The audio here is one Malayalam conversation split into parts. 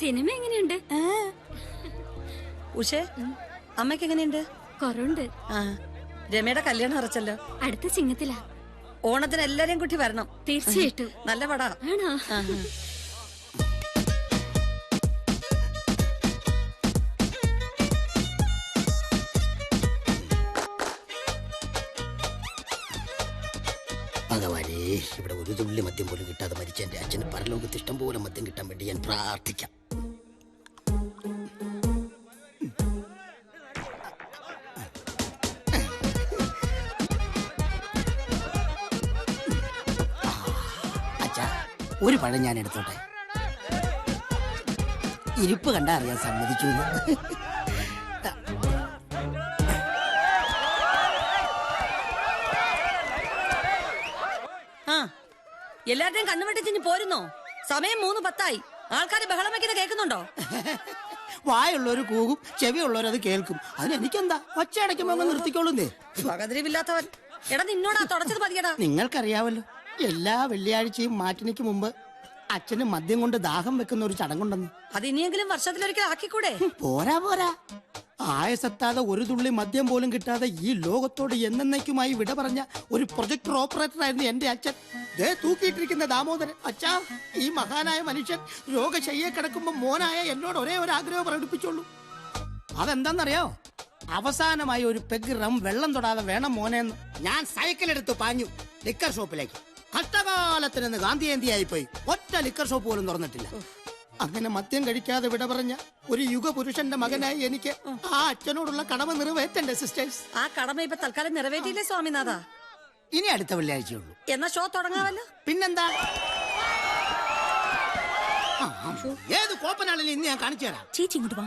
സിനിമ എങ്ങനെയുണ്ട്? ഉഷേ, അമ്മയ്ക്ക് എങ്ങനെയുണ്ട്? കുറവുണ്ട്. രമയുടെ കല്യാണം അറച്ചല്ലോ. അടുത്ത ചിങ്ങത്തിലാ. ഓണത്തിന് എല്ലാരെയും കൂട്ടി വരണം. തീർച്ചയായിട്ടും. നല്ല പടാ. ആണോ? ഭഗവാനേ, ഇവിടെ ഒരു തുള്ളി മദ്യം പോലും കിട്ടാതെ മരിച്ച എന്റെ അച്ഛന് പരലോകത്ത് ഇഷ്ടം പോലെ മദ്യം കിട്ടാൻ വേണ്ടി ഞാൻ പ്രാർത്ഥിക്കാം. അച്ഛാ, ഒരു പഴം ഞാൻ എടുത്തോട്ടെ. ഇരിപ്പ് കണ്ടാ അറിയാൻ സമ്മതിച്ചു. എല്ലാരുടെയും കണ്ണുവെട്ടിച്ചിഞ്ഞ് പോരുന്നോ? സമയം 3:10. ആൾക്കാര് ബഹളം വെക്കുന്നത് കേൾക്കുന്നുണ്ടോ? വായുള്ളവര് കൂകും, ചെവിയുള്ളവരത് കേൾക്കും. അതിനെനിക്കെന്താ? ഒച്ചയടയ്ക്കുമ്പോ അങ്ങ് നിർത്തിക്കോളുന്നേ. പകതിരിവില്ലാത്തവൻ. എടാ, നിന്നോടാ തുടച്ചത് മതിയടാ. നിങ്ങൾക്കറിയാവല്ലോ, എല്ലാ വെള്ളിയാഴ്ചയും മാറ്റിനിക്ക് മുമ്പ് അച്ഛന് മദ്യം കൊണ്ട് ദാഹം വെക്കുന്ന ഒരു ചടങ്ങുണ്ടെന്ന്. അത് ഇനിയെങ്കിലും വർഷത്തിലൊരിക്കൽ ആക്കിക്കൂടെ? പോരാ പോരാ, ആയസെത്താതെ ഒരു തുള്ളി മദ്യം പോലും കിട്ടാതെ ഈ ലോകത്തോട് എന്നേക്കുമായി വിട പറഞ്ഞ ഒരു പ്രൊജക്ടർ ഓപ്പറേറ്റർ ആയിരുന്നു എന്റെ അച്ഛൻ. ദേ തൂക്കിയിട്ടിരിക്കുന്ന ദാമോദരൻ. അച്ഛാ, ഈ മഹാനായ മനുഷ്യൻ രോഗശയ്യെ കിടക്കുമ്പോ മോനായ എന്നോട് ഒരേ ഒരു ആഗ്രഹം പ്രകടിപ്പിച്ചോളൂ. അതെന്താന്നറിയോ? അവസാനമായി ഒരു പെഗ് റം വെള്ളം തൊടാതെ വേണം മോനെന്ന്. ഞാൻ സൈക്കിൾ എടുത്ത് പാഞ്ഞു ലിക്കർ ഷോപ്പിലേക്ക്. കഷ്ടകാലത്തിന് നിന്ന് ഗാന്ധിജയന്തിയായി പോയി. ഒറ്റ ലിക്കർ ഷോപ്പ് പോലും തുറന്നിട്ടില്ല. അങ്ങനെ മദ്യം കഴിക്കാതെ വിട പറഞ്ഞ ഒരു യുഗപുരുഷന്റെ മകനായി എനിക്ക് ആ അച്ഛനോടുള്ള കടമ നിറവേറ്റണ്ടേ സിസ്റ്റേഴ്സ്? ആ കടമ ഇപ്പൊ തൽക്കാലം നിറവേറ്റിയില്ലേ സ്വാമിനാഥ? ഇനി അടുത്ത വെള്ളിയാഴ്ചയുള്ളൂ. എന്നാ ഷോ തുടങ്ങാമല്ലോ. പിന്നെന്താ? ഏത് കോപ്പനാണെങ്കിലും ഇന്ന് ഞാൻ കാണിച്ചു തരാം. ചേച്ചി ഇങ്ങോട്ട് വാ.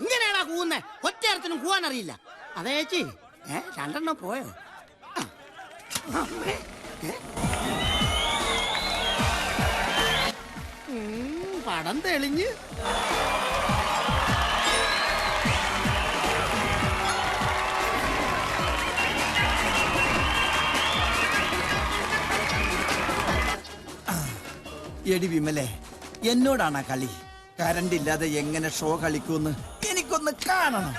ഇങ്ങനെയാണോ കൂവുന്നേ? ഒറ്റയരത്തിനും കൂവാൻ അറിയില്ല. അതെ ചേച്ചി, രണ്ടെണ്ണം പോയോ? പടം തെളിഞ്ഞ്. എടി വിമലേ, എന്നോടാണ് കളി? കറണ്ട് ഇല്ലാതെ എങ്ങനെ ഷോ കളിക്കൂന്ന് എനിക്കൊന്ന് കാണണം.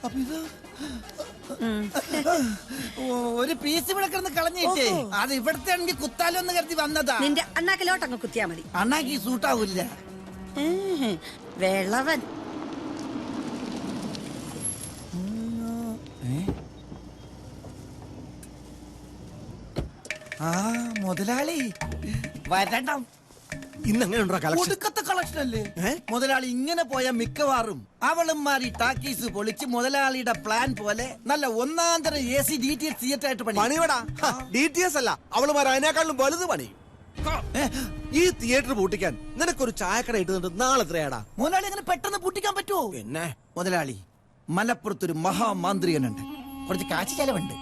അപ്പൊ ഇത് ഒരു പീസ് ഇവിടെ കിടന്ന് കളഞ്ഞിട്ടേ അത് ഇവിടത്തെ ആണെങ്കിൽ കുത്താലോ എന്ന് കരുതി വന്നതാ. നിന്റെ അണ്ണാക്കിലോട്ട് അങ്ങ് കുത്തിയാ മതി. അണ്ണാക്കി സൂട്ടാവൂല്ല. വെള്ളവൻ. ആ മുതലാളി വരണം. ഇന്നെങ്ങനെയുണ്ടോ കളക്ഷൻ അല്ലേ മുതലാളി? ഇങ്ങനെ പോയ മിക്കവാറും അവളുമാരി ടാക്കീസ് പൊളിച്ച് മുതലാളിയുടെ പ്ലാൻ പോലെ നല്ല ഒന്നാന്തര AC DTS തിയേറ്റർ ആയിട്ട് പണിയടാ. DTS അല്ല, അവളുമാർ അതിനേക്കാളും വലുത് പണി. ഈ തിയേറ്റർ പൂട്ടിക്കാൻ നിനക്കൊരു ചായക്കട ഇട്ടുന്നുണ്ട്. നാളെ എത്രയാടാ? മുതലാളി അങ്ങനെ പെട്ടെന്ന് പൂട്ടിക്കാൻ പറ്റുമോ? പിന്നെ മുതലാളി, മലപ്പുറത്തൊരു മഹാമാന്ത്രികനുണ്ട്. കുറച്ച് കാശ് ചെലവുണ്ട്.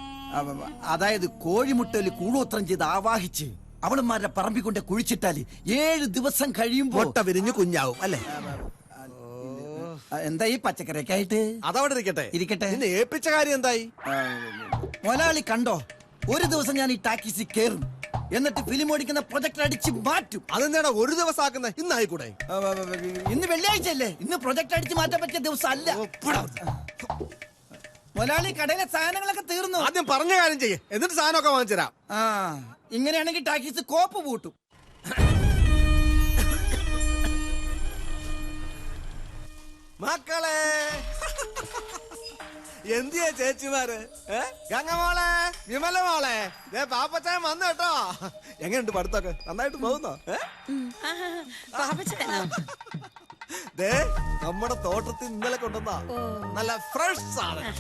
അതായത് കോഴിമുട്ടയിൽ കൂടോത്രം ചെയ്ത് ആവാഹിച്ച് അവളുമാരുടെ പറമ്പിക്കൊണ്ട് കുഴിച്ചിട്ടാല് 7 ദിവസം കഴിയുമ്പോ മുട്ട വിരിഞ്ഞ് കുഞ്ഞാവും അല്ലേ? എന്താ ഈ പച്ചക്കറിയൊക്കെ ആയിട്ട്? അതവിടെ ഇരിക്കട്ടെ. നിന്നെ ഏൽപ്പിച്ച കാര്യം എന്തായി? മുതലാളി കണ്ടോ, ഒരു ദിവസം ഞാൻ ഈ ടാക്കീസിൽ കയറും, എന്നിട്ട് ഫിലിം ഓടിക്കുന്ന പ്രൊജക്ടർ അടിച്ച് മാറ്റും. അതെന്താടാ ഒരു ദിവസം ആക്കുന്നത്? ഇന്നായിക്കൂടെ? ഇന്ന് വെള്ളിയാഴ്ച അല്ലേ? ഇന്ന് പ്രൊജക്ടർ അടിച്ച് മാറ്റാൻ പറ്റിയ ദിവസം അല്ല. മുതലാളി, കടയിലെ സാധനങ്ങളൊക്കെ തീർന്നു. ആദ്യം പറഞ്ഞ കാര്യം ചെയ്യേ, എന്നിട്ട് സാധനമൊക്കെ വാങ്ങിച്ചുതരാം. ഇങ്ങനെയാണെങ്കിൽ ടാക്കീസ് കോപ്പ് പൂട്ടും. മക്കളെ, എന്തിയാ ചേച്ചിമാര്? ഗംഗമോളെ, വിമല മോളെ, പാപ്പച്ചാൻ വന്നു കേട്ടോ. എങ്ങനെയുണ്ട് പഠിത്തൊക്കെ? നന്നായിട്ട് പോകുന്നോ? ദേ, നമ്മുടെ തോട്ടത്തിൽ ഇന്നലെ കൊണ്ടുവന്നാ നല്ല ഫ്രഷ് സാധനം.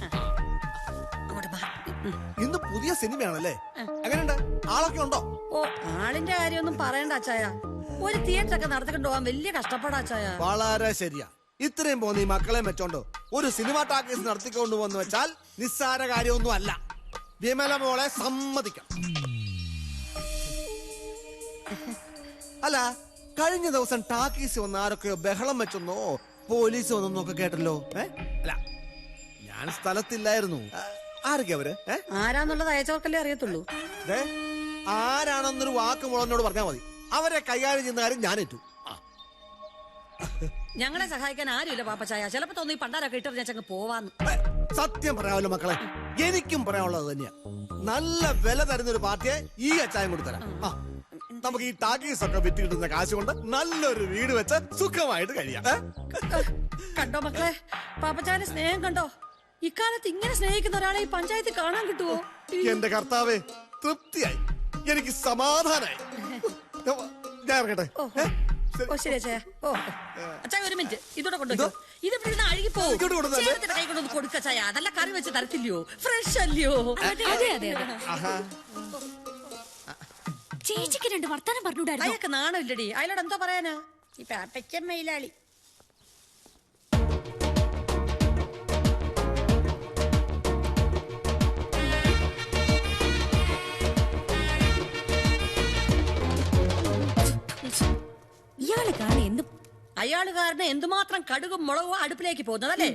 ഇന്ന് പുതിയ സിനിമയാണല്ലേ? എങ്ങനെയുണ്ട്? ആളൊക്കെ ഉണ്ടോ? ഓ, ആളിന്റെ കാര്യമൊന്നും പറയണ്ട അച്ചായ. ഒരു തിയേറ്റർ ഒക്കെ നടത്തിക്കൊണ്ട് പോകാൻ വലിയ കഷ്ടപ്പാടാ അച്ചായ. വളരെ ശരിയാ. ഇത്രയും പോന്ന് ഈ മക്കളെ വെച്ചോണ്ടോ ഒരു സിനിമ ടാക്കീസ് നടത്തിക്കൊണ്ടു വന്ന് വെച്ചാൽ നിസ്സാര കാര്യമൊന്നും അല്ല. വിമല മോളെ സമ്മതിക്കണം. അല്ല, കഴിഞ്ഞ ദിവസം ടാക്കീസ് വന്ന് ആരൊക്കെയോ ബഹളം വെച്ചെന്നോ പോലീസ് വന്നെന്നൊക്കെ കേട്ടല്ലോ. അല്ല, ഞാൻ സ്ഥലത്തില്ലായിരുന്നു. ആരൊക്കെ അവര്? ആരാന്നുള്ളത് അയച്ചവർക്കല്ലേ അറിയത്തുള്ളൂ. ആരാണെന്നൊരു വാക്ക് മോളെന്നോട് പറഞ്ഞാൽ മതി. അവരെ കൈകാര്യം ചെയ്യുന്ന കാര്യം ഞാനേറ്റു. ഞങ്ങളെ സഹായിക്കാൻ ആരുമില്ല പാപ്പച്ചായ. ചിലപ്പോ തോന്നി പണ്ടാരൊക്കെ ഇട്ടെറിഞ്ഞങ്ങ് പോവാന്ന്. സത്യം പറയാമല്ലോ മക്കളെ, എനിക്കും പറയാനുള്ളത് തന്നെയാ. നല്ല വില തരുന്ന ഒരു പാർട്ടിയെ ഈ അച്ചായം കൊടുത്തരാം. നമുക്ക് ഈ ടാക്കീസ് ഒക്കെ വിറ്റ് കിട്ടുന്ന കാശ് കൊണ്ട് നല്ലൊരു വീട് വെച്ച് സുഖമായിട്ട് കഴിയാം. കണ്ടോ മക്കളെ, പാപ്പച്ചായന്റെ സ്നേഹം കണ്ടോ? ഇക്കാലത്ത് ഇങ്ങനെ സ്നേഹിക്കുന്ന ഒരാളെ ഈ പഞ്ചായത്തിൽ കാണാൻ കിട്ടുവോ? എന്റെ കർത്താവേ, തൃപ്തിയായി, എനിക്ക് സമാധാനായി. ഞാൻ ഇറങ്ങട്ടെ. ഓ ശരി അച്ഛാ. ഓ അച്ഛാ ഒരു മിനിറ്റ്, ഇതോടെ കൊണ്ടുവയ്ക്കോ. ഇത് ഇവിടെ അഴുകിപ്പോ കൈ കൊണ്ടൊന്ന് കൊടുക്കച്ചായ. അതല്ല കറി വെച്ച് തരത്തില്ലയോ? ഫ്രഷ് അല്ലയോ? അതെ അതെ അതെ. ചേച്ചിക്ക് 2 വർത്താനം പറഞ്ഞൂടായിരുന്നു. അയൊക്കെ നാണമില്ലടി. അയാളോട് എന്തോ പറയാനാ ഈ പാപ്പയ്ക്കൻ മയിലാളി. അയാള് കാരണം എന്തുമാത്രം കടുകും മുളകും അടുപ്പിലേക്ക് പോകുന്നതല്ലേ?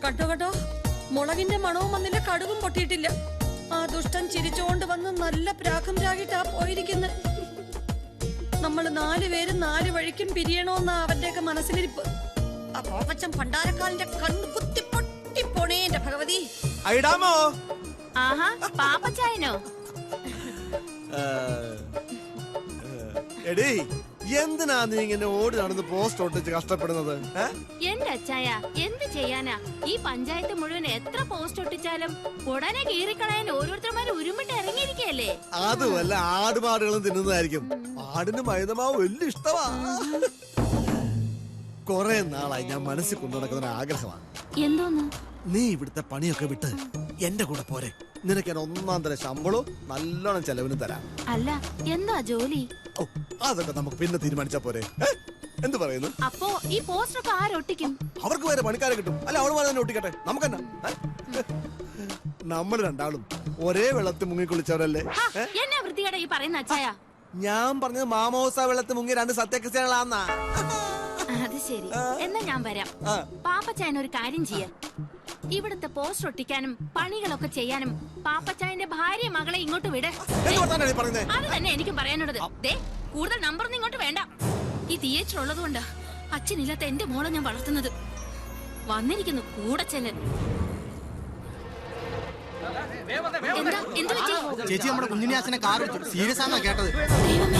കണ്ടോ കണ്ടോ, മുളകിന്റെ മണവും വന്നില്ല, കടുകും പൊട്ടിയിട്ടില്ല. ആ ദുഷ്ടൻ ചിരിച്ചോണ്ട് വന്ന് നല്ല പ്രാക്കും രാഗിട്ടാ പോയിരിക്കുന്നത്. നമ്മള് 4 പേരും 4 വഴിക്കും പിരിയണോന്നാ അവന്റെയൊക്കെ മനസ്സിലിരിപ്പ്. ആ പോപ്പച്ചൻ പണ്ടാരക്കാലിന്റെ കണ്ണ് കുത്തി പൊട്ടിപ്പോണേ എന്റെ ഭഗവതി. ഐഡാമോ, ആഹാ, പാപ്പച്ചായനോ? എടീ, എന്തിനാ നീ ഇങ്ങനെ ഓടി നടന്ന് പോസ്റ്റ് ഒട്ടിച്ച് കഷ്ടപ്പെടുന്നത്? എന്റെ അച്ചായ, എന്ത് ചെയ്യാനാ? ഈ പഞ്ചായത്ത് മുഴുവൻ എത്ര പോസ്റ്റ് ഒട്ടിച്ചാലും ഉടനെ കീറിക്കളയാൻ ഓരോരുത്തർമാരും ഉരുമിട്ട് ഇറങ്ങിയിരിക്കല്ലേ. അത് വല്ല ആടുപാടുകളും തിന്നുന്നതായിരിക്കും. ആടിന് മൈദമാവ് വലിയ ഇഷ്ടമാ. കൊറേ നാളായി ഞാൻ മനസ്സിൽ കൊണ്ടു നടക്കുന്ന ആഗ്രഹമാണ്. എന്തോന്ന്? നീ ഇവിടുത്തെ പണിയൊക്കെ വിട്ട് എന്റെ കൂടെ പോരെ. നിനക്ക് ഞാൻ 1-ാം തരം ശമ്പളവും നല്ലോണം ചെലവിന് തരാം. അല്ല, എന്താ ജോലി? ഓ, അതൊക്കെ നമുക്ക് പിന്നെ തീരുമാനിച്ചാ പോരെ. എന്ത് പറയുന്നു? അപ്പോ ഈ പോസ്റ്ററൊക്കെ ആരൊട്ടിക്കും? അവർക്ക് വേറെ പണിക്കാരെ കിട്ടും. അല്ല, അവളുമാരെ തന്നെ ഒട്ടിക്കട്ടെ. നമുക്കെന്നാ? നമ്മൾ രണ്ടാളും ഒരേ വെള്ളത്തിൽ മുങ്ങിക്കുളിച്ചവരല്ലേ? എന്നാ വൃത്തികേടാ ഈ പറയുന്ന അച്ചായ? ഞാൻ പറഞ്ഞത് മാമോസ വെള്ളത്തിൽ മുങ്ങി 2 സത്യക്രിസ്ത്യാനികളാന്നാ. അത് ശരി, എന്നാ ഞാൻ വരാം. പാപ്പച്ചായൻ ഒരു കാര്യം ചെയ്യാം. ഇവിടുത്തെ പോസ്റ്റർ ഒട്ടിക്കാനും പണികളൊക്കെ ചെയ്യാനും പാപ്പച്ചായന്റെ ഭാര്യ മകളെ ഇങ്ങോട്ട് വിട്. അത് തന്നെ എനിക്കും പറയാനുള്ളത്. കൂടുതൽ നമ്പറൊന്നും ഇങ്ങോട്ട് വേണ്ട. ഈ തിയേറ്റർ ഉള്ളത് കൊണ്ടാ അച്ഛനില്ലാത്ത എന്റെ മോളെ ഞാൻ വളർത്തുന്നത്. വന്നിരിക്കുന്നു കൂടെ ചെല്ലൻ. ചേച്ചി നമ്മുടെ കുഞ്ഞിനെ അച്ഛനെ കാർ സീരിയസ് ആണെന്നാ കേട്ടത്. ദൈവമേ,